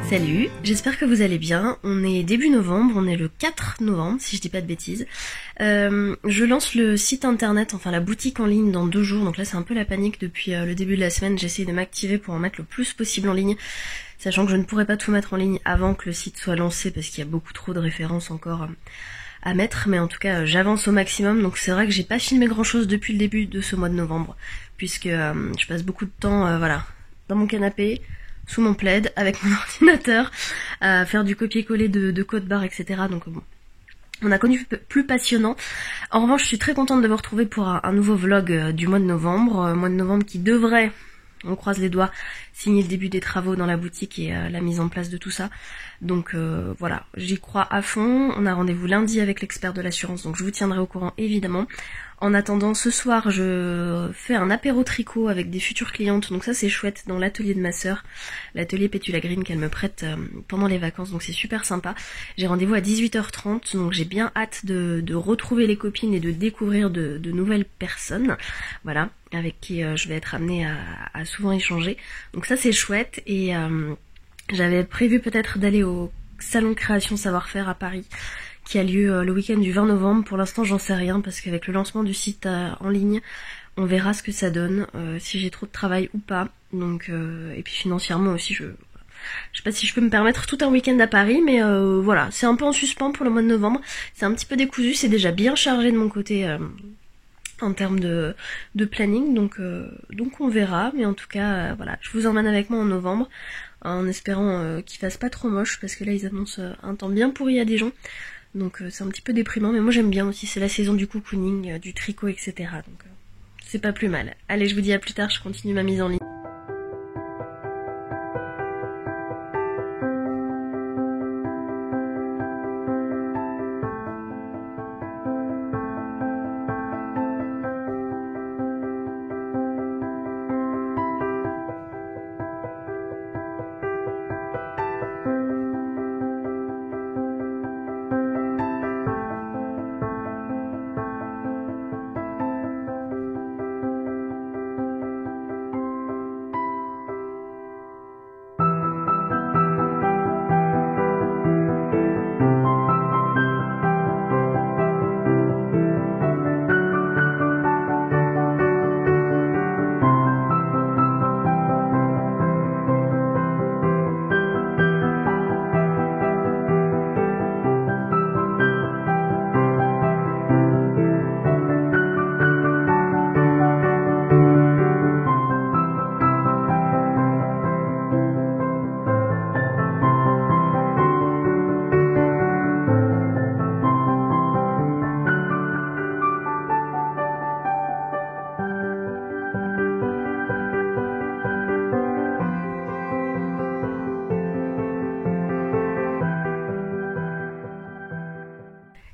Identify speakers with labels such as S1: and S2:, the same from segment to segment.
S1: Salut, j'espère que vous allez bien. On est début novembre, on est le 4 novembre si je dis pas de bêtises. Je lance le site internet, enfin la boutique en ligne dans 2 jours, donc là c'est un peu la panique depuis le début de la semaine. J'essaie de m'activer pour en mettre le plus possible en ligne, sachant que je ne pourrai pas tout mettre en ligne avant que le site soit lancé parce qu'il y a beaucoup trop de références encore à mettre, mais en tout cas j'avance au maximum. Donc c'est vrai que j'ai pas filmé grand chose depuis le début de ce mois de novembre, puisque je passe beaucoup de temps voilà, dans mon canapé, sous mon plaid, avec mon ordinateur, à faire du copier-coller de code barre, etc. Donc bon, on a connu plus passionnant. En revanche, je suis très contente de vous retrouver pour un nouveau vlog du mois de novembre. Mois de novembre qui devrait, on croise les doigts, signer le début des travaux dans la boutique et la mise en place de tout ça. Donc voilà, j'y crois à fond. On a rendez-vous lundi avec l'expert de l'assurance, donc je vous tiendrai au courant évidemment. En attendant, ce soir, je fais un apéro tricot avec des futures clientes, donc ça c'est chouette, dans l'atelier de ma sœur, l'atelier Pétula Green qu'elle me prête pendant les vacances, donc c'est super sympa. J'ai rendez-vous à 18h30, donc j'ai bien hâte de retrouver les copines et de découvrir de nouvelles personnes, voilà, avec qui je vais être amenée à souvent échanger. Donc ça c'est chouette, et j'avais prévu peut-être d'aller au salon création savoir-faire à Paris, qui a lieu le week-end du 20 novembre. Pour l'instant j'en sais rien parce qu'avec le lancement du site en ligne, on verra ce que ça donne, si j'ai trop de travail ou pas. Donc et puis financièrement aussi, je sais pas si je peux me permettre tout un week-end à Paris, mais voilà, c'est un peu en suspens pour le mois de novembre. C'est un petit peu décousu, c'est déjà bien chargé de mon côté en termes de planning, donc on verra. Mais en tout cas, voilà, je vous emmène avec moi en novembre, en espérant qu'il fasse pas trop moche, parce que là ils annoncent un temps bien pourri à Dijon. Donc c'est un petit peu déprimant, mais moi j'aime bien aussi, c'est la saison du cocooning, du tricot, etc. Donc c'est pas plus mal. Allez, je vous dis à plus tard, je continue ma mise en ligne.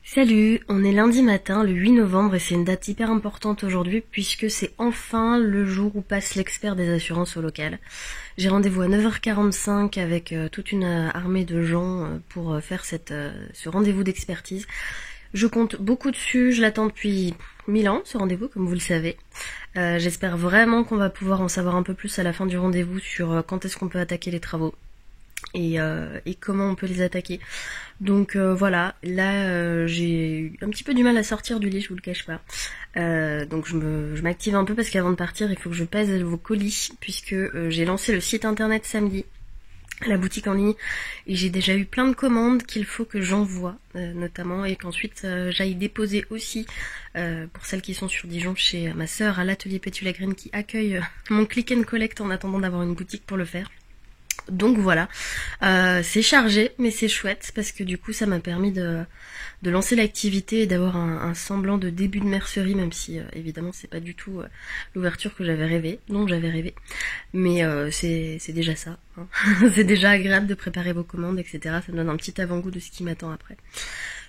S1: Salut, on est lundi matin, le 8 novembre, et c'est une date hyper importante aujourd'hui puisque c'est enfin le jour où passe l'expert des assurances au local. J'ai rendez-vous à 9h45 avec toute une armée de gens pour faire ce rendez-vous d'expertise. Je compte beaucoup dessus, je l'attends depuis 1000 ans, ce rendez-vous, comme vous le savez. J'espère vraiment qu'on va pouvoir en savoir un peu plus à la fin du rendez-vous sur quand est-ce qu'on peut attaquer les travaux. Et comment on peut les attaquer. Donc voilà, là j'ai eu un petit peu du mal à sortir du lit, je vous le cache pas. Donc je m'active un peu parce qu'avant de partir, il faut que je pèse vos colis, puisque j'ai lancé le site internet samedi, la boutique en ligne, et j'ai déjà eu plein de commandes qu'il faut que j'envoie notamment, et qu'ensuite j'aille déposer aussi pour celles qui sont sur Dijon chez ma sœur à l'atelier Pétula Green qui accueille mon click and collect en attendant d'avoir une boutique pour le faire. Donc voilà, c'est chargé, mais c'est chouette parce que du coup ça m'a permis de lancer l'activité et d'avoir un semblant de début de mercerie, même si évidemment c'est pas du tout l'ouverture que j'avais rêvé, dont j'avais rêvé, mais c'est déjà ça, hein. C'est déjà agréable de préparer vos commandes, etc. Ça me donne un petit avant-goût de ce qui m'attend après.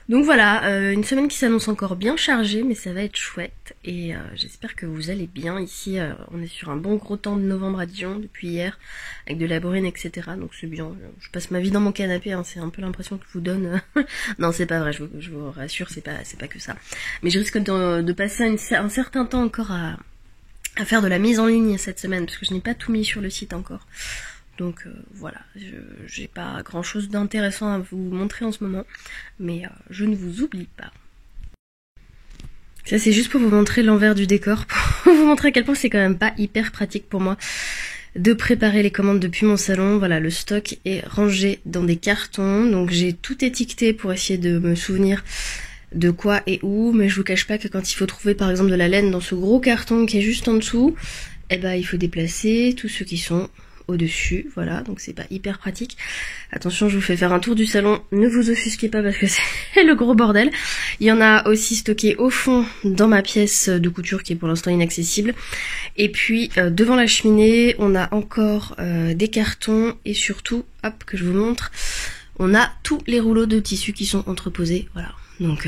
S1: Donc voilà, une semaine qui s'annonce encore bien chargée, mais ça va être chouette, et j'espère que vous allez bien. Ici, on est sur un bon gros temps de novembre à Dijon, depuis hier, avec de la bruine, etc. Donc c'est bien, je passe ma vie dans mon canapé, hein, c'est un peu l'impression que je vous donne. Non, c'est pas vrai, je vous rassure, c'est pas que ça. Mais je risque de passer un certain temps encore à faire de la mise en ligne cette semaine, parce que je n'ai pas tout mis sur le site encore. Donc voilà, j'ai pas grand chose d'intéressant à vous montrer en ce moment, mais je ne vous oublie pas. Ça c'est juste pour vous montrer l'envers du décor, pour vous montrer à quel point c'est quand même pas hyper pratique pour moi de préparer les commandes depuis mon salon. Voilà, le stock est rangé dans des cartons, donc j'ai tout étiqueté pour essayer de me souvenir de quoi et où, mais je vous cache pas que quand il faut trouver par exemple de la laine dans ce gros carton qui est juste en dessous, eh ben il faut déplacer tous ceux qui sont au-dessus, voilà, donc c'est pas hyper pratique. Attention, je vous fais faire un tour du salon, ne vous offusquez pas parce que c'est le gros bordel. Il y en a aussi stocké au fond dans ma pièce de couture qui est pour l'instant inaccessible. Et puis devant la cheminée, on a encore des cartons et surtout, hop, que je vous montre, on a tous les rouleaux de tissu qui sont entreposés, voilà. Donc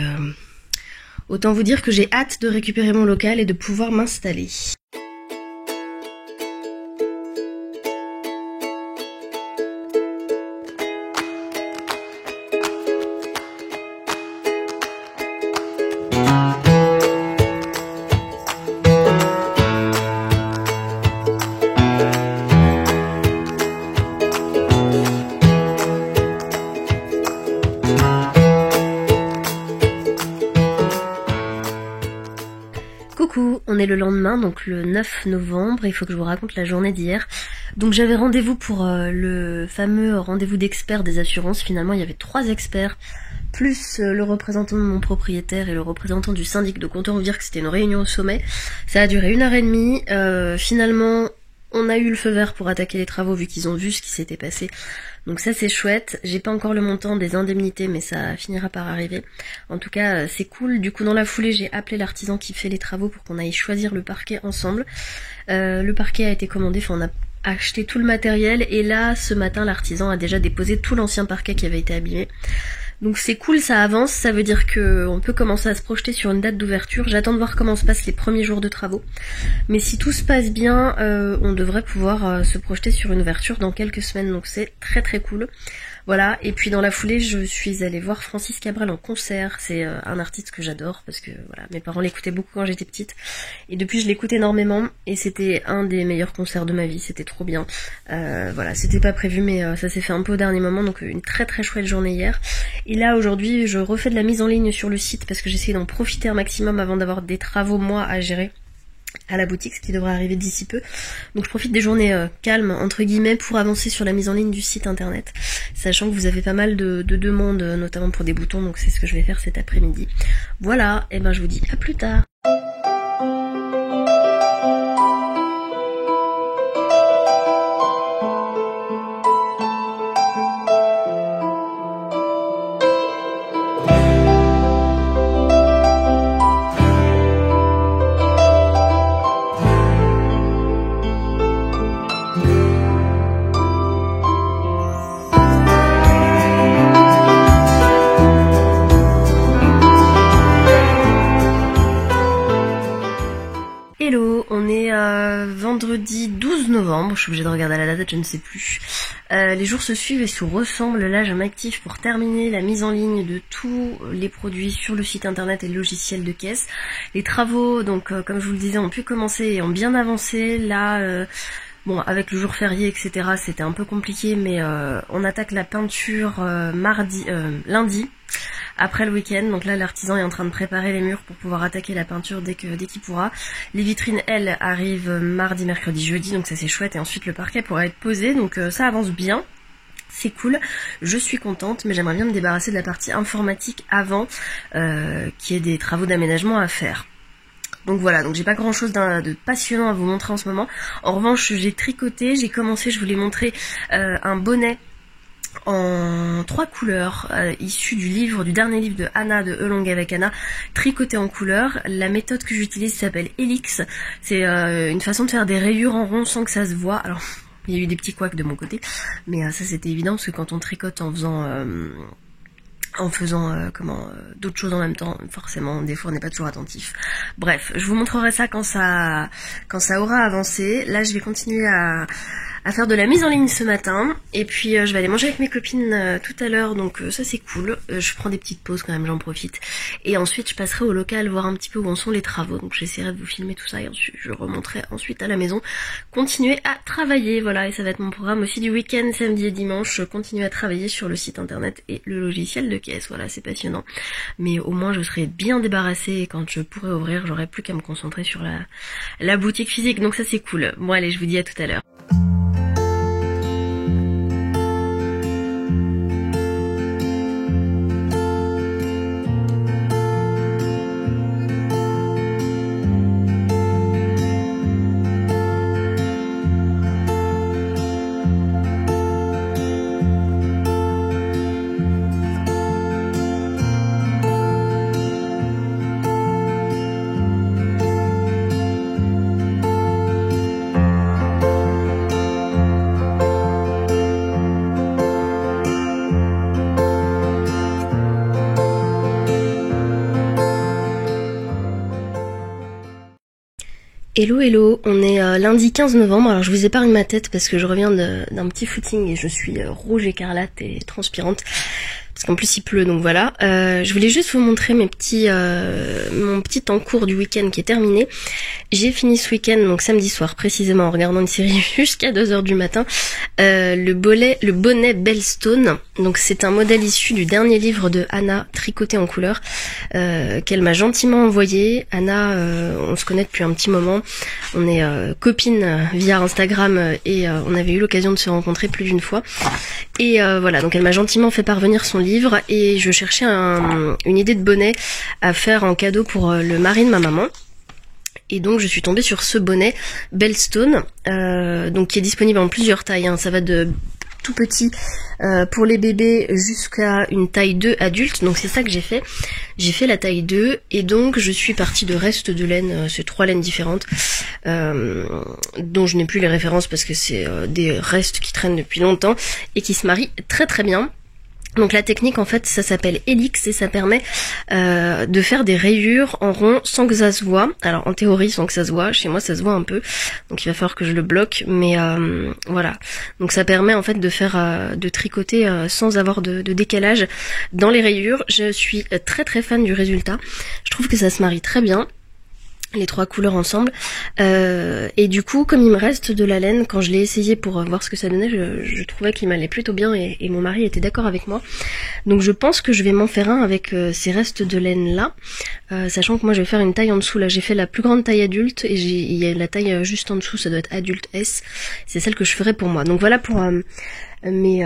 S1: autant vous dire que j'ai hâte de récupérer mon local et de pouvoir m'installer. Coucou, on est le lendemain, donc le 9 novembre, il faut que je vous raconte la journée d'hier. Donc j'avais rendez-vous pour le fameux rendez-vous d'experts des assurances. Finalement il y avait 3 experts, plus le représentant de mon propriétaire et le représentant du syndic. Donc autant vous dire que c'était une réunion au sommet. Ça a duré 1h30, finalement on a eu le feu vert pour attaquer les travaux vu qu'ils ont vu ce qui s'était passé. Donc ça c'est chouette, j'ai pas encore le montant des indemnités mais ça finira par arriver. En tout cas c'est cool, du coup dans la foulée j'ai appelé l'artisan qui fait les travaux pour qu'on aille choisir le parquet ensemble. Le parquet a été commandé, enfin on a acheté tout le matériel et là ce matin l'artisan a déjà déposé tout l'ancien parquet qui avait été abîmé. Donc c'est cool, ça avance, ça veut dire qu'on peut commencer à se projeter sur une date d'ouverture. J'attends de voir comment se passent les premiers jours de travaux. Mais si tout se passe bien, on devrait pouvoir se projeter sur une ouverture dans quelques semaines. Donc c'est très très cool. Voilà, et puis dans la foulée, je suis allée voir Francis Cabrel en concert. C'est un artiste que j'adore parce que voilà, mes parents l'écoutaient beaucoup quand j'étais petite. Et depuis, je l'écoute énormément et c'était un des meilleurs concerts de ma vie. C'était trop bien. Voilà, c'était pas prévu mais ça s'est fait un peu au dernier moment. Donc une très très chouette journée hier. Et là, aujourd'hui, je refais de la mise en ligne sur le site parce que j'essaie d'en profiter un maximum avant d'avoir des travaux, moi, à gérer à la boutique, ce qui devrait arriver d'ici peu. Donc je profite des journées calmes, entre guillemets, pour avancer sur la mise en ligne du site internet, sachant que vous avez pas mal de demandes, notamment pour des boutons, donc c'est ce que je vais faire cet après-midi. Voilà, et ben je vous dis à plus tard. Hello, on est vendredi 12 novembre, je suis obligée de regarder la date, je ne sais plus. Les jours se suivent et se ressemblent, là je m'active pour terminer la mise en ligne de tous les produits sur le site internet et le logiciel de caisse. Les travaux, donc comme je vous le disais, ont pu commencer et ont bien avancé, là... Bon, avec le jour férié, etc., c'était un peu compliqué, mais on attaque la peinture lundi, après le week-end. Donc là, l'artisan est en train de préparer les murs pour pouvoir attaquer la peinture dès qu'il pourra. Les vitrines, elles, arrivent mardi, mercredi, jeudi, donc ça c'est chouette. Et ensuite, le parquet pourra être posé, donc ça avance bien. C'est cool, je suis contente, mais j'aimerais bien me débarrasser de la partie informatique avant qu'il y ait des travaux d'aménagement à faire. Donc voilà, donc j'ai pas grand chose de passionnant à vous montrer en ce moment. En revanche, j'ai tricoté, j'ai commencé, je voulais montrer un bonnet en 3 couleurs, issu du dernier livre de Anna, de E longue avec Anna, tricoté en couleurs. La méthode que j'utilise s'appelle Helix. C'est une façon de faire des rayures en rond sans que ça se voit. Alors, il y a eu des petits couacs de mon côté, mais ça c'était évident parce que quand on tricote en faisant d'autres choses en même temps, forcément des fois on n'est pas toujours attentif. Bref, je vous montrerai ça quand ça aura avancé. Là je vais continuer à à faire de la mise en ligne ce matin. Et puis je vais aller manger avec mes copines tout à l'heure, donc ça c'est cool. Je prends des petites pauses quand même, j'en profite. Et ensuite je passerai au local voir un petit peu où en sont les travaux. Donc j'essaierai de vous filmer tout ça et ensuite je remonterai ensuite à la maison. Continuer à travailler, voilà. Et ça va être mon programme aussi du week-end, samedi et dimanche. Continuer à travailler sur le site internet et le logiciel de caisse. Voilà, c'est passionnant. Mais au moins je serai bien débarrassée et quand je pourrai ouvrir, j'aurai plus qu'à me concentrer sur la boutique physique. Donc ça c'est cool. Bon allez, je vous dis à tout à l'heure. Hello hello, on est lundi 15 novembre, alors je vous épargne ma tête parce que je reviens d'un petit footing et je suis rouge écarlate et transpirante. Parce qu'en plus il pleut, donc voilà. Je voulais juste vous montrer mon petit temps court du week-end qui est terminé. J'ai fini ce week-end, donc samedi soir précisément, en regardant une série jusqu'à 2h du matin. Le bonnet Bellstone. Donc c'est un modèle issu du dernier livre de Anna, tricoté en couleur, qu'elle m'a gentiment envoyé. Anna, on se connaît depuis un petit moment. On est copines via Instagram et on avait eu l'occasion de se rencontrer plus d'une fois. Et voilà, donc elle m'a gentiment fait parvenir son livre et je cherchais une idée de bonnet à faire en cadeau pour le mari de ma maman. Et donc je suis tombée sur ce bonnet Bellstone, donc qui est disponible en plusieurs tailles, hein. Ça va de tout petit pour les bébés jusqu'à une taille 2 adulte, donc c'est ça que j'ai fait. J'ai fait la taille 2 et donc je suis partie de restes de laine, c'est 3 laines différentes, dont je n'ai plus les références parce que c'est des restes qui traînent depuis longtemps et qui se marient très très bien. Donc la technique en fait ça s'appelle Helix et ça permet de faire des rayures en rond sans que ça se voit. Alors en théorie sans que ça se voit, chez moi ça se voit un peu, donc il va falloir que je le bloque, mais voilà. Donc ça permet en fait de faire de tricoter sans avoir de décalage dans les rayures. Je suis très très fan du résultat, je trouve que ça se marie très bien, les 3 couleurs ensemble, et du coup comme il me reste de la laine, quand je l'ai essayé pour voir ce que ça donnait, je trouvais qu'il m'allait plutôt bien et mon mari était d'accord avec moi, donc je pense que je vais m'en faire un avec ces restes de laine là, sachant que moi je vais faire une taille en dessous. Là j'ai fait la plus grande taille adulte et il y a la taille juste en dessous, ça doit être adulte S, c'est celle que je ferai pour moi. Donc voilà pour mes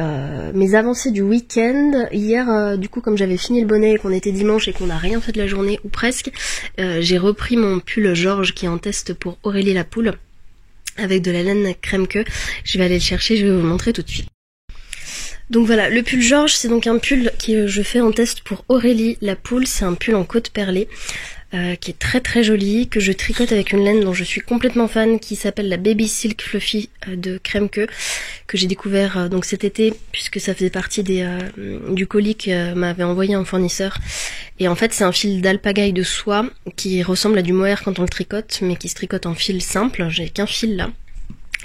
S1: avancées du week-end. Hier, du coup, comme j'avais fini le bonnet et qu'on était dimanche et qu'on n'a rien fait de la journée, ou presque, j'ai repris mon pull Georges qui est en test pour Aurélie la poule, avec de la laine crème queue. Je vais aller le chercher, je vais vous le montrer tout de suite. Donc voilà, le pull Georges, c'est donc un pull que je fais en test pour Aurélie la poule. C'est un pull en côte perlée. Qui est très très joli, que je tricote avec une laine dont je suis complètement fan, qui s'appelle la Baby Silk Fluffy de crème queue, que j'ai découvert donc cet été, puisque ça faisait partie du colis que m'avait envoyé un fournisseur. Et en fait c'est un fil d'alpagaille de soie qui ressemble à du mohair quand on le tricote, mais qui se tricote en fil simple. J'ai qu'un fil là,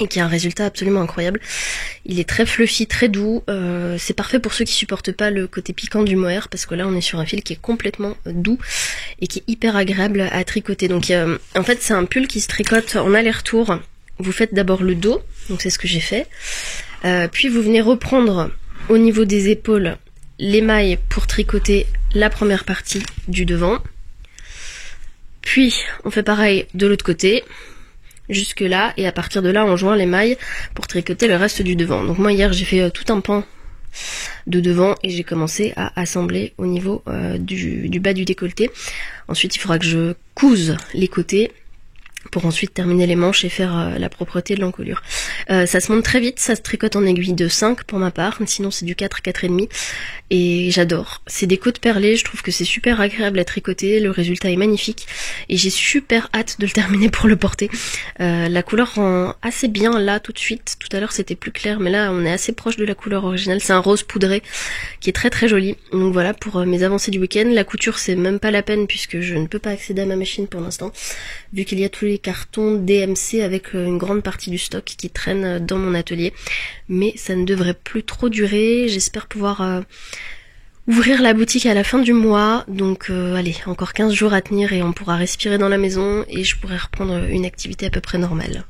S1: et qui a un résultat absolument incroyable. Il est très fluffy, très doux, c'est parfait pour ceux qui supportent pas le côté piquant du mohair, parce que là on est sur un fil qui est complètement doux et qui est hyper agréable à tricoter. Donc en fait c'est un pull qui se tricote en aller-retour. Vous faites d'abord le dos, donc c'est ce que j'ai fait, puis vous venez reprendre au niveau des épaules les mailles pour tricoter la première partie du devant, puis on fait pareil de l'autre côté, jusque là, et à partir de là on joint les mailles pour tricoter le reste du devant. Donc moi hier j'ai fait tout un pan de devant et j'ai commencé à assembler au niveau du bas du décolleté. Ensuite il faudra que je couse les côtés pour ensuite terminer les manches et faire la propreté de l'encolure. Ça se monte très vite, ça se tricote en aiguille de 5 pour ma part, sinon c'est du 4, 4,5 et j'adore. C'est des côtes perlées, je trouve que c'est super agréable à tricoter, le résultat est magnifique et j'ai super hâte de le terminer pour le porter. La couleur rend assez bien là tout de suite, tout à l'heure c'était plus clair mais là on est assez proche de la couleur originale, c'est un rose poudré qui est très très joli. Donc voilà pour mes avancées du week-end. La couture c'est même pas la peine puisque je ne peux pas accéder à ma machine pour l'instant, vu qu'il y a tous les les cartons DMC avec une grande partie du stock qui traîne dans mon atelier. Mais ça ne devrait plus trop durer. J'espère pouvoir ouvrir la boutique à la fin du mois. Donc allez, encore 15 jours à tenir et on pourra respirer dans la maison et je pourrai reprendre une activité à peu près normale.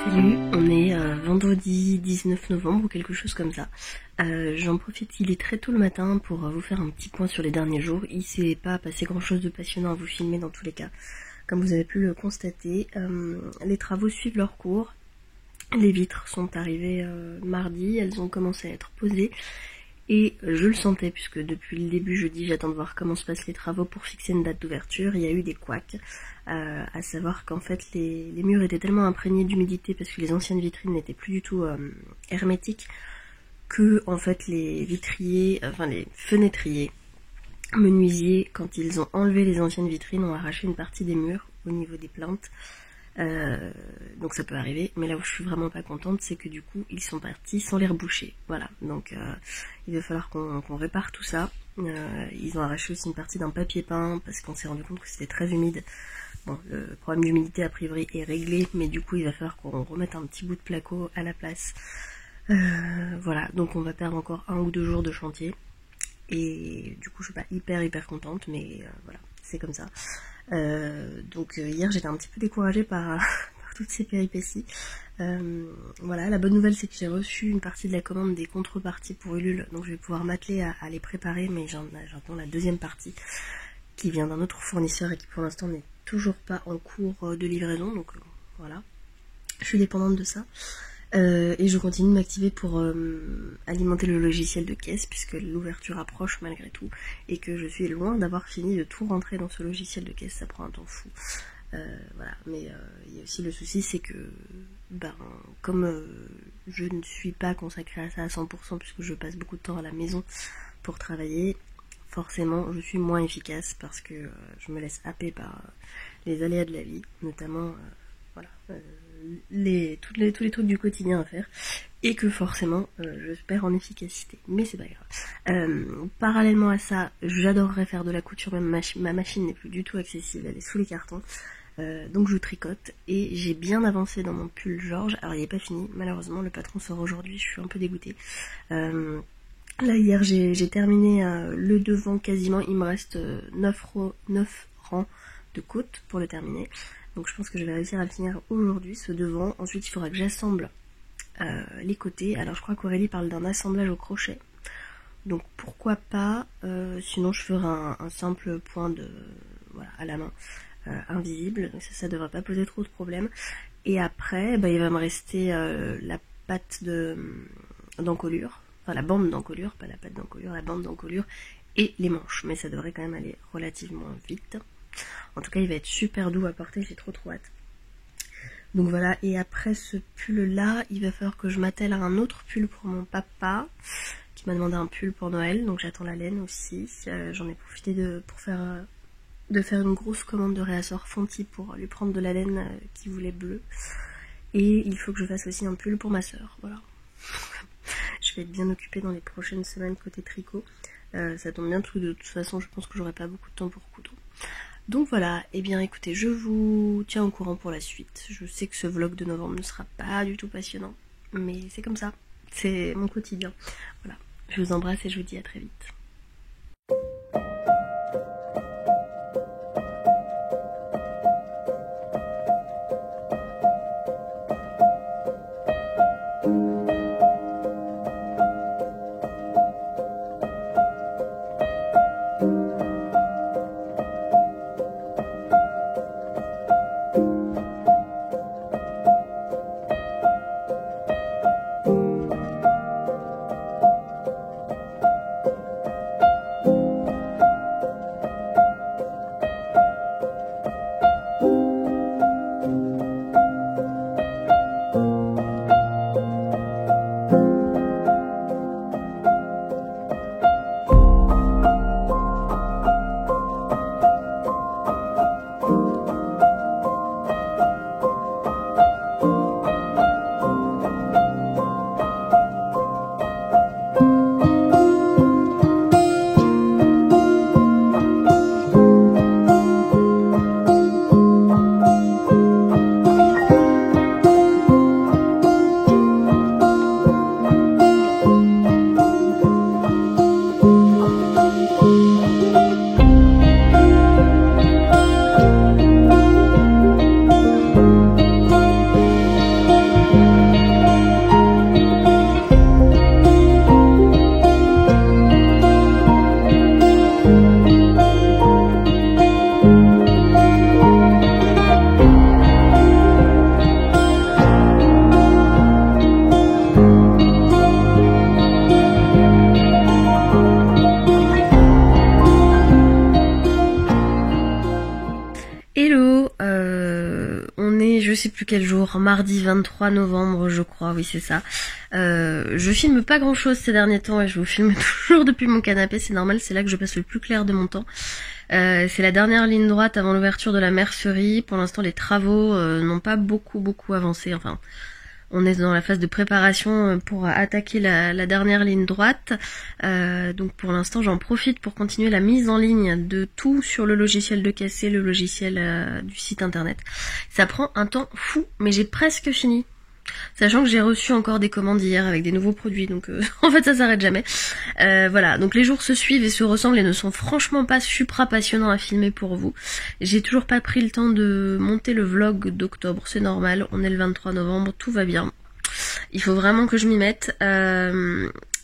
S1: Salut, on est vendredi 19 novembre ou quelque chose comme ça. J'en profite, il est très tôt le matin pour vous faire un petit point sur les derniers jours. Il s'est pas passé grand chose de passionnant à vous filmer dans tous les cas. Comme vous avez pu le constater, les travaux suivent leur cours. Les vitres sont arrivées mardi, elles ont commencé à être posées. Et je le sentais puisque depuis le début je dis j'attends de voir comment se passent les travaux pour fixer une date d'ouverture. Il y a eu des couacs, à savoir qu'en fait les murs étaient tellement imprégnés d'humidité parce que les anciennes vitrines n'étaient plus du tout hermétiques que en fait les vitriers, enfin les fenêtriers, menuisiers, quand ils ont enlevé les anciennes vitrines, ont arraché une partie des murs au niveau des plinthes. Donc ça peut arriver, mais là où je suis vraiment pas contente, c'est que du coup ils sont partis sans les reboucher. Voilà, donc il va falloir qu'on répare tout ça. Ils ont arraché aussi une partie d'un papier peint parce qu'on s'est rendu compte que c'était très humide. Bon, le problème d'humidité a priori est réglé, mais du coup il va falloir qu'on remette un petit bout de placo à la place. Voilà, donc on va perdre encore 1 ou 2 jours de chantier. Et du coup je suis pas hyper contente, mais voilà, c'est comme ça. Donc hier j'étais un petit peu découragée par toutes ces péripéties. Voilà, la bonne nouvelle c'est que j'ai reçu une partie de la commande des contreparties pour Ulule, donc je vais pouvoir m'atteler à les préparer, mais j'entends la deuxième partie qui vient d'un autre fournisseur et qui pour l'instant n'est toujours pas en cours de livraison, donc voilà, je suis dépendante de ça. Et je continue de m'activer pour alimenter le logiciel de caisse puisque l'ouverture approche malgré tout et que je suis loin d'avoir fini de tout rentrer dans ce logiciel de caisse, ça prend un temps fou. Voilà, mais il y a aussi le souci, c'est que comme je ne suis pas consacrée à ça à 100% puisque je passe beaucoup de temps à la maison pour travailler, forcément je suis moins efficace parce que je me laisse happer par les aléas de la vie, notamment voilà, tous les trucs du quotidien à faire, et que forcément je perds en efficacité, mais c'est pas grave. Parallèlement à ça, j'adorerais faire de la couture, même ma machine n'est plus du tout accessible, elle est sous les cartons, donc je tricote, et j'ai bien avancé dans mon pull Georges. Alors il n'est pas fini, malheureusement le patron sort aujourd'hui, je suis un peu dégoûtée. Là hier j'ai terminé le devant quasiment, il me reste 9 rangs de côtes pour le terminer. Donc je pense que je vais réussir à le finir aujourd'hui, ce devant. Ensuite il faudra que j'assemble les côtés. Alors je crois qu'Aurélie parle d'un assemblage au crochet. Donc pourquoi pas, sinon je ferai un simple point de voilà, à la main, invisible. Donc ça devrait pas poser trop de problèmes. Et après, il va me rester la patte d'encolure. Enfin la bande d'encolure, pas la patte d'encolure, la bande d'encolure et les manches. Mais ça devrait quand même aller relativement vite. En tout cas, il va être super doux à porter, j'ai trop hâte. Donc voilà, et après ce pull-là, il va falloir que je m'attelle à un autre pull pour mon papa, qui m'a demandé un pull pour Noël, donc j'attends la laine aussi. J'en ai profité de faire une grosse commande de réassort Fonty pour lui prendre de la laine qui voulait bleu. Et il faut que je fasse aussi un pull pour ma soeur, voilà. Je vais être bien occupée dans les prochaines semaines côté tricot. Ça tombe bien, de toute façon, je pense que j'aurai pas beaucoup de temps pour coudre. Donc voilà, et bien écoutez, je vous tiens au courant pour la suite. Je sais que ce vlog de novembre ne sera pas du tout passionnant, mais c'est comme ça, c'est mon quotidien. Voilà, je vous embrasse et je vous dis à très vite. quel jour, mardi 23 novembre je crois, oui c'est ça. Je filme pas grand chose ces derniers temps et je vous filme toujours depuis mon canapé, c'est normal, c'est là que je passe le plus clair de mon temps. C'est la dernière ligne droite avant l'ouverture de la mercerie. Pour l'instant les travaux n'ont pas beaucoup avancé, enfin on est dans la phase de préparation pour attaquer la dernière ligne droite. Donc pour l'instant j'en profite pour continuer la mise en ligne de tout sur le logiciel de caisse et le logiciel du site internet. Ça prend un temps fou, mais j'ai presque fini. Sachant que j'ai reçu encore des commandes hier avec des nouveaux produits, donc en fait ça s'arrête jamais. Voilà, donc les jours se suivent et se ressemblent et ne sont franchement pas supra passionnants à filmer pour vous. J'ai toujours pas pris le temps de monter le vlog d'octobre, c'est normal, on est le 23 novembre, tout va bien. Il faut vraiment que je m'y mette.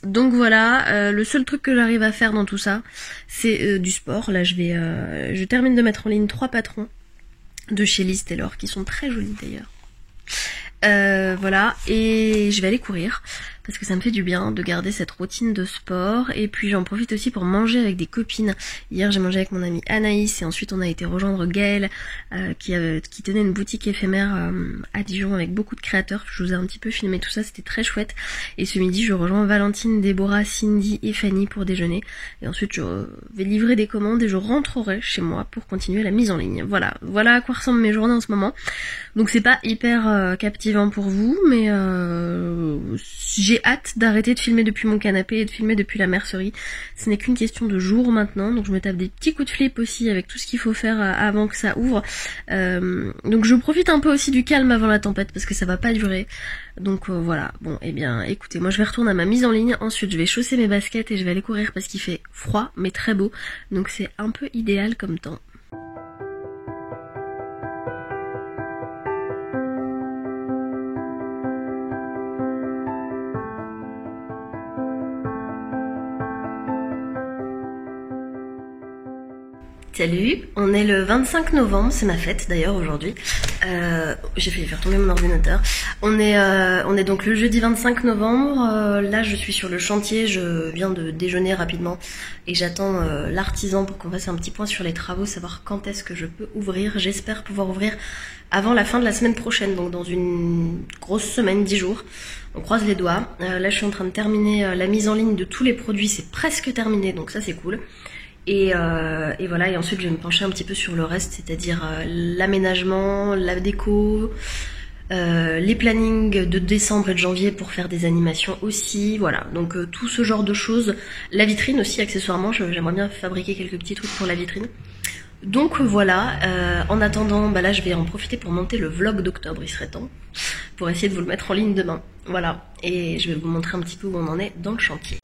S1: Donc voilà, le seul truc que j'arrive à faire dans tout ça, c'est du sport. Là je termine de mettre en ligne 3 patrons de chez Liz Taylor, qui sont très jolis d'ailleurs. Voilà, et je vais aller courir parce que ça me fait du bien de garder cette routine de sport, et puis j'en profite aussi pour manger avec des copines. Hier j'ai mangé avec mon amie Anaïs et ensuite on a été rejoindre Gaëlle qui tenait une boutique éphémère à Dijon avec beaucoup de créateurs. Je vous ai un petit peu filmé tout ça, c'était très chouette. Et ce midi je rejoins Valentine, Déborah, Cindy et Fanny pour déjeuner, et ensuite je vais livrer des commandes et je rentrerai chez moi pour continuer la mise en ligne. Voilà à quoi ressemblent mes journées en ce moment. Donc c'est pas hyper captivant pour vous, mais j'ai hâte d'arrêter de filmer depuis mon canapé et de filmer depuis la mercerie. Ce n'est qu'une question de jours maintenant, donc je me tape des petits coups de flip aussi avec tout ce qu'il faut faire avant que ça ouvre. Donc je profite un peu aussi du calme avant la tempête parce que ça va pas durer. Donc voilà, bon et bien écoutez, moi je vais retourner à ma mise en ligne, ensuite je vais chausser mes baskets et je vais aller courir parce qu'il fait froid mais très beau, donc c'est un peu idéal comme temps. Salut, on est le 25 novembre, c'est ma fête d'ailleurs aujourd'hui. J'ai failli faire tomber mon ordinateur. On est donc le jeudi 25 novembre. Là je suis sur le chantier, je viens de déjeuner rapidement et j'attends l'artisan pour qu'on fasse un petit point sur les travaux, savoir quand est-ce que je peux ouvrir. J'espère pouvoir ouvrir avant la fin de la semaine prochaine, donc dans une grosse semaine, 10 jours. On croise les doigts. Là je suis en train de terminer la mise en ligne de tous les produits, c'est presque terminé, donc ça c'est cool. Et voilà, et ensuite je vais me pencher un petit peu sur le reste, c'est-à-dire l'aménagement, la déco, les plannings de décembre et de janvier pour faire des animations aussi, voilà, donc tout ce genre de choses. La vitrine aussi, accessoirement, j'aimerais bien fabriquer quelques petits trucs pour la vitrine. Donc voilà, en attendant, bah là je vais en profiter pour monter le vlog d'octobre, il serait temps, pour essayer de vous le mettre en ligne demain, voilà, et je vais vous montrer un petit peu où on en est dans le chantier.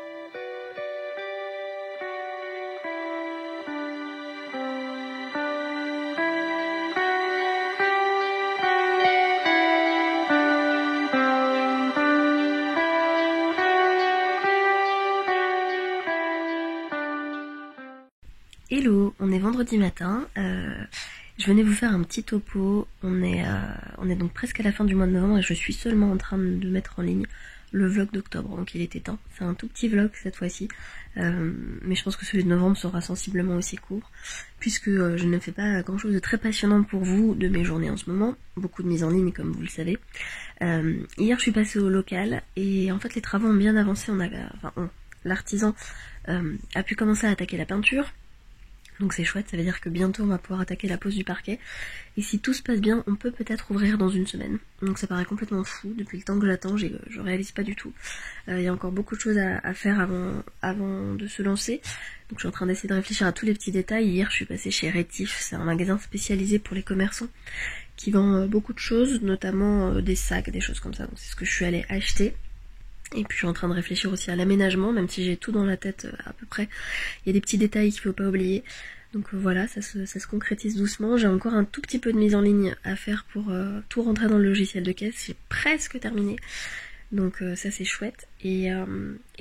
S1: Hello, on est vendredi matin, je venais vous faire un petit topo, on est donc presque à la fin du mois de novembre et je suis seulement en train de mettre en ligne le vlog d'octobre, donc il était temps. C'est un tout petit vlog cette fois-ci, mais je pense que celui de novembre sera sensiblement aussi court, puisque je ne fais pas grand chose de très passionnant pour vous de mes journées en ce moment, beaucoup de mise en ligne comme vous le savez. Hier je suis passée au local et en fait les travaux ont bien avancé, l'artisan a pu commencer à attaquer la peinture. Donc c'est chouette, ça veut dire que bientôt on va pouvoir attaquer la pose du parquet. Et si tout se passe bien, on peut peut-être ouvrir dans une semaine. Donc ça paraît complètement fou, depuis le temps que j'attends, je réalise pas du tout. Il y a encore beaucoup de choses à faire avant de se lancer. Donc je suis en train d'essayer de réfléchir à tous les petits détails. Hier je suis passée chez Rétif, c'est un magasin spécialisé pour les commerçants qui vend beaucoup de choses, notamment des sacs, des choses comme ça. Donc c'est ce que je suis allée acheter. Et puis je suis en train de réfléchir aussi à l'aménagement, même si j'ai tout dans la tête à peu près. Il y a des petits détails qu'il faut pas oublier. Donc voilà, ça se concrétise doucement. J'ai encore un tout petit peu de mise en ligne à faire pour tout rentrer dans le logiciel de caisse. J'ai presque terminé. Donc ça c'est chouette. Et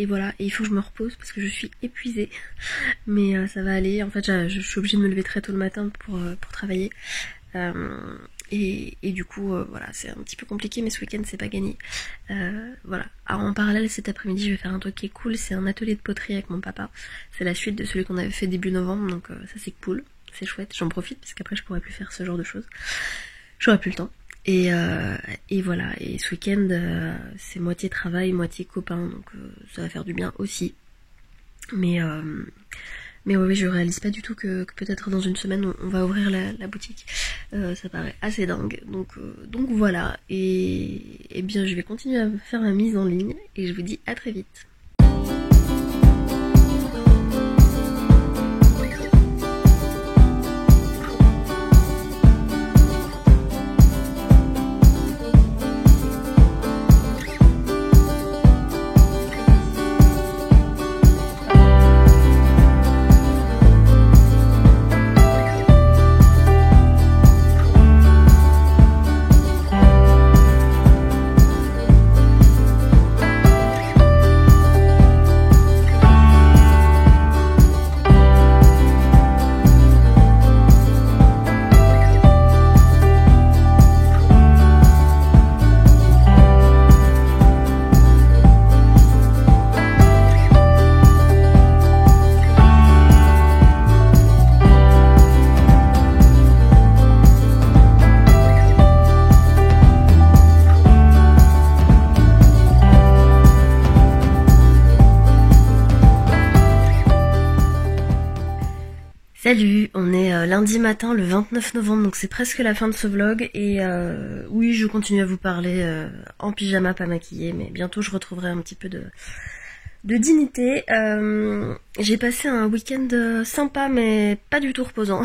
S1: voilà, et il faut que je me repose parce que je suis épuisée. Mais ça va aller. En fait je suis obligée de me lever très tôt le matin pour travailler. Et du coup voilà, c'est un petit peu compliqué, mais ce week-end c'est pas gagné. Voilà. Alors en parallèle cet après-midi je vais faire un truc qui est cool, c'est un atelier de poterie avec mon papa. C'est la suite de celui qu'on avait fait début novembre, donc ça c'est cool, c'est chouette, j'en profite parce qu'après je pourrais plus faire ce genre de choses. J'aurais plus le temps. Et voilà, et ce week-end c'est moitié travail, moitié copain, donc ça va faire du bien aussi. Mais oui, je réalise pas du tout que peut-être dans une semaine on va ouvrir la boutique. Ça paraît assez dingue. Donc voilà. Et bien je vais continuer à faire ma mise en ligne et je vous dis à très vite. Salut, on est lundi matin le 29 novembre, donc c'est presque la fin de ce vlog et oui, je continue à vous parler en pyjama, pas maquillée, mais bientôt je retrouverai un petit peu de dignité. J'ai passé un week-end sympa mais pas du tout reposant.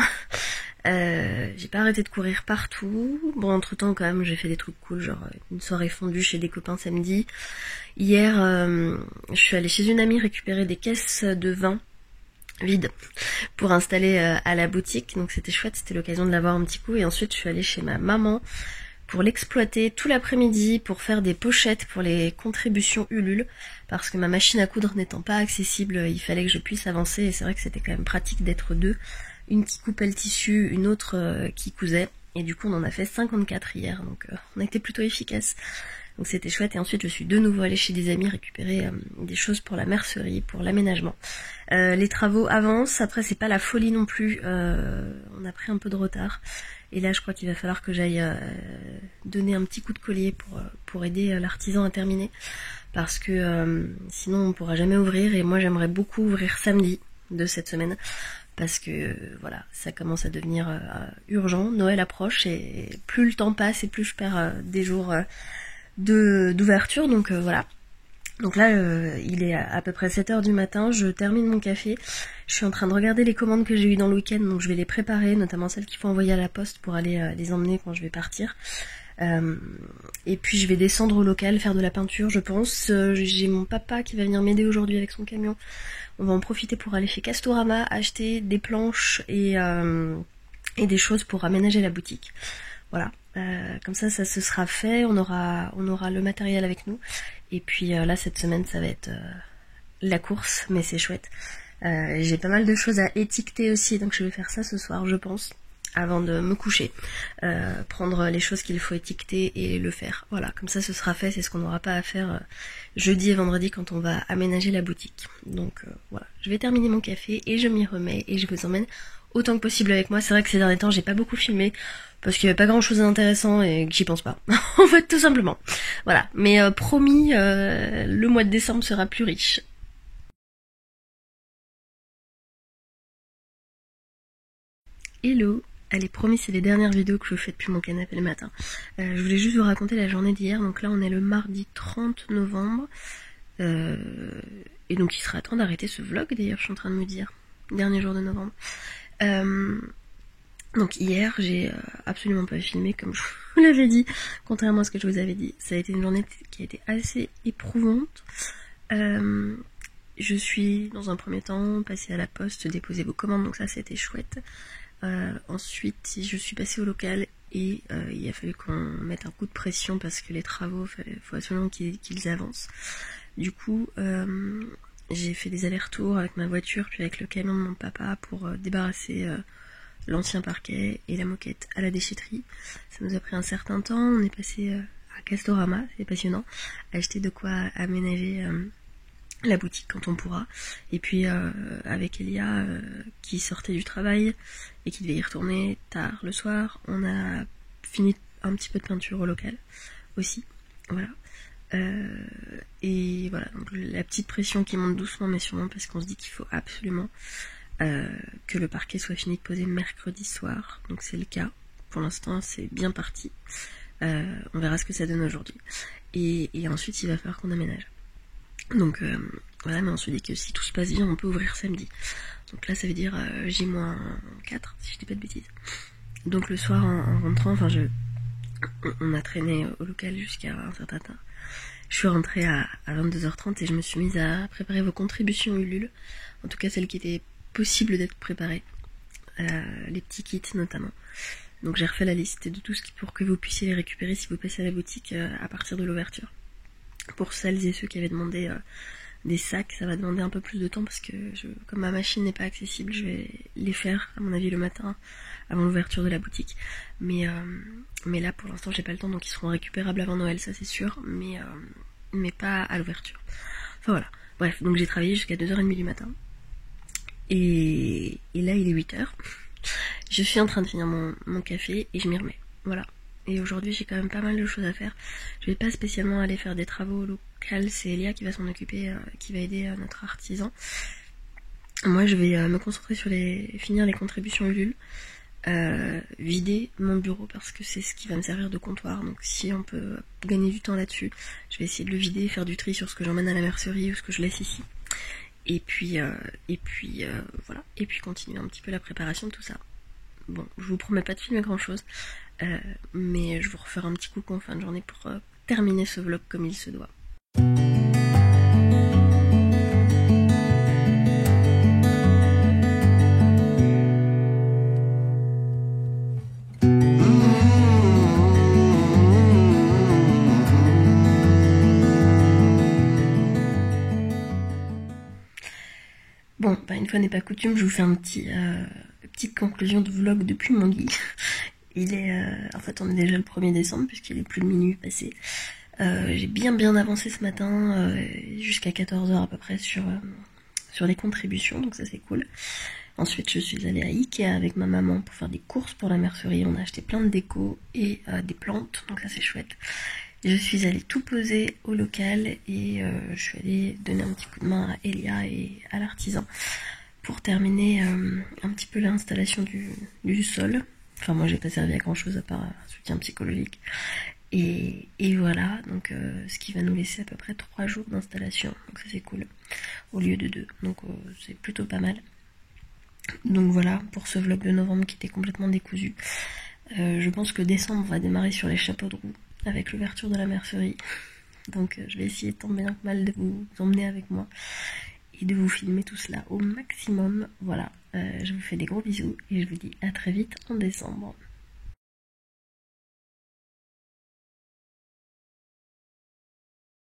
S1: J'ai pas arrêté de courir partout. Bon, entre temps quand même j'ai fait des trucs cool, genre une soirée fondue chez des copains samedi. Hier je suis allée chez une amie récupérer des caisses de vin vide pour installer à la boutique, donc c'était chouette, c'était l'occasion de l'avoir un petit coup. Et ensuite je suis allée chez ma maman pour l'exploiter tout l'après-midi pour faire des pochettes pour les contributions Ulule, parce que ma machine à coudre n'étant pas accessible, il fallait que je puisse avancer et c'est vrai que c'était quand même pratique d'être deux, une qui coupait le tissu, une autre qui cousait, et du coup on en a fait 54 hier, donc on a été plutôt efficace. Donc c'était chouette. Et ensuite je suis de nouveau allée chez des amis récupérer des choses pour la mercerie, pour l'aménagement. Les travaux avancent, après c'est pas la folie non plus, on a pris un peu de retard. Et là je crois qu'il va falloir que j'aille donner un petit coup de collier pour aider l'artisan à terminer. Parce que sinon on pourra jamais ouvrir, et moi j'aimerais beaucoup ouvrir samedi de cette semaine. Parce que voilà, ça commence à devenir urgent, Noël approche et plus le temps passe et plus je perds des jours d'ouverture, donc voilà. Donc là il est à peu près 7h du matin, je termine mon café, je suis en train de regarder les commandes que j'ai eues dans le week-end, donc je vais les préparer, notamment celles qu'il faut envoyer à la poste pour aller les emmener quand je vais partir. Et puis je vais descendre au local faire de la peinture, je pense. J'ai mon papa qui va venir m'aider aujourd'hui avec son camion. On va en profiter pour aller chez Castorama acheter des planches et des choses pour aménager la boutique. Voilà, comme ça se sera fait, on aura le matériel avec nous. Et puis là cette semaine ça va être la course, mais c'est chouette. J'ai pas mal de choses à étiqueter aussi, donc je vais faire ça ce soir je pense, avant de me coucher. Prendre les choses qu'il faut étiqueter et le faire. Voilà, comme ça ce sera fait, c'est ce qu'on n'aura pas à faire jeudi et vendredi quand on va aménager la boutique. Donc voilà, je vais terminer mon café et je m'y remets et je vous emmène autant que possible avec moi. C'est vrai que ces derniers temps j'ai pas beaucoup filmé parce qu'il y avait pas grand chose d'intéressant et que j'y pense pas. En fait, tout simplement. Voilà, mais promis, le mois de décembre sera plus riche. Hello. Allez, promis, c'est les dernières vidéos que je fais depuis mon canapé le matin. Je voulais juste vous raconter la journée d'hier. Donc là, on est le mardi 30 novembre. Et donc, il sera temps d'arrêter ce vlog, d'ailleurs, je suis en train de me dire. Dernier jour de novembre. Donc hier, j'ai absolument pas filmé, comme je vous l'avais dit, contrairement à ce que je vous avais dit. Ça a été une journée qui a été assez éprouvante. Je suis, dans un premier temps, passée à la poste, déposer vos commandes, donc ça, c'était chouette. Ensuite je suis passée au local et il a fallu qu'on mette un coup de pression parce que les travaux, faut absolument qu'ils avancent. Du coup j'ai fait des allers-retours avec ma voiture puis avec le camion de mon papa pour débarrasser l'ancien parquet et la moquette à la déchetterie. Ça nous a pris un certain temps, on est passé à Castorama, c'est passionnant, acheter de quoi aménager la boutique quand on pourra. Et puis avec Elia qui sortait du travail et qui devait y retourner tard le soir, on a fini un petit peu de peinture au local aussi, voilà. Et voilà, donc la petite pression qui monte doucement mais sûrement parce qu'on se dit qu'il faut absolument que le parquet soit fini de poser mercredi soir, donc c'est le cas. Pour l'instant c'est bien parti, on verra ce que ça donne aujourd'hui. Et ensuite il va falloir qu'on aménage. Donc voilà, mais on se dit que si tout se passe bien on peut ouvrir samedi. Donc là ça veut dire J-4 si je dis pas de bêtises. Donc le soir en rentrant, enfin on a traîné au local jusqu'à un certain temps. Je suis rentrée à 22h30 et je me suis mise à préparer vos contributions Ulule, en tout cas celles qui étaient possibles d'être préparées, les petits kits notamment. Donc j'ai refait la liste de tout ce pour que vous puissiez les récupérer si vous passez à la boutique à partir de l'ouverture. Pour celles et ceux qui avaient demandé des sacs, ça va demander un peu plus de temps parce que comme ma machine n'est pas accessible, je vais les faire à mon avis le matin avant l'ouverture de la boutique. Mais là pour l'instant j'ai pas le temps, donc ils seront récupérables avant Noël, ça c'est sûr, mais pas à l'ouverture. Enfin voilà, bref, donc j'ai travaillé jusqu'à 2h30 du matin. Et là il est 8h. Je suis en train de finir mon café et je m'y remets. Voilà. Et aujourd'hui j'ai quand même pas mal de choses à faire. Je vais pas spécialement aller faire des travaux au local, c'est Elia qui va s'en occuper, qui va aider notre artisan. Moi je vais me concentrer sur finir les contributions Ulule, vider mon bureau parce que c'est ce qui va me servir de comptoir. Donc si on peut gagner du temps là-dessus, je vais essayer de le vider, faire du tri sur ce que j'emmène à la mercerie ou ce que je laisse ici. Et puis voilà, et puis continuer un petit peu la préparation de tout ça. Bon, je vous promets pas de filmer grand chose, mais je vous referai un petit coucou en fin de journée pour terminer ce vlog comme il se doit. Bon, bah une fois n'est pas coutume, je vous fais petite conclusion de vlog depuis mon lit. Il est, en fait on est déjà le 1er décembre puisqu'il est plus de minuit passé. J'ai bien avancé ce matin, jusqu'à 14h à peu près sur les contributions, donc ça c'est cool. Ensuite je suis allée à Ikea avec ma maman pour faire des courses pour la mercerie, on a acheté plein de déco et des plantes, donc ça c'est chouette. Je suis allée tout poser au local et je suis allée donner un petit coup de main à Elia et à l'artisan pour terminer un petit peu l'installation du sol. Enfin moi j'ai pas servi à grand chose à part un soutien psychologique. Et voilà, donc ce qui va nous laisser à peu près 3 jours d'installation, donc ça c'est cool, au lieu de 2, donc c'est plutôt pas mal. Donc voilà, pour ce vlog de novembre qui était complètement décousu. Je pense que décembre va démarrer sur les chapeaux de roue, avec l'ouverture de la mercerie. Donc je vais essayer tant bien que mal de vous emmener avec moi et de vous filmer tout cela au maximum. Voilà, je vous fais des gros bisous et je vous dis à très vite en décembre.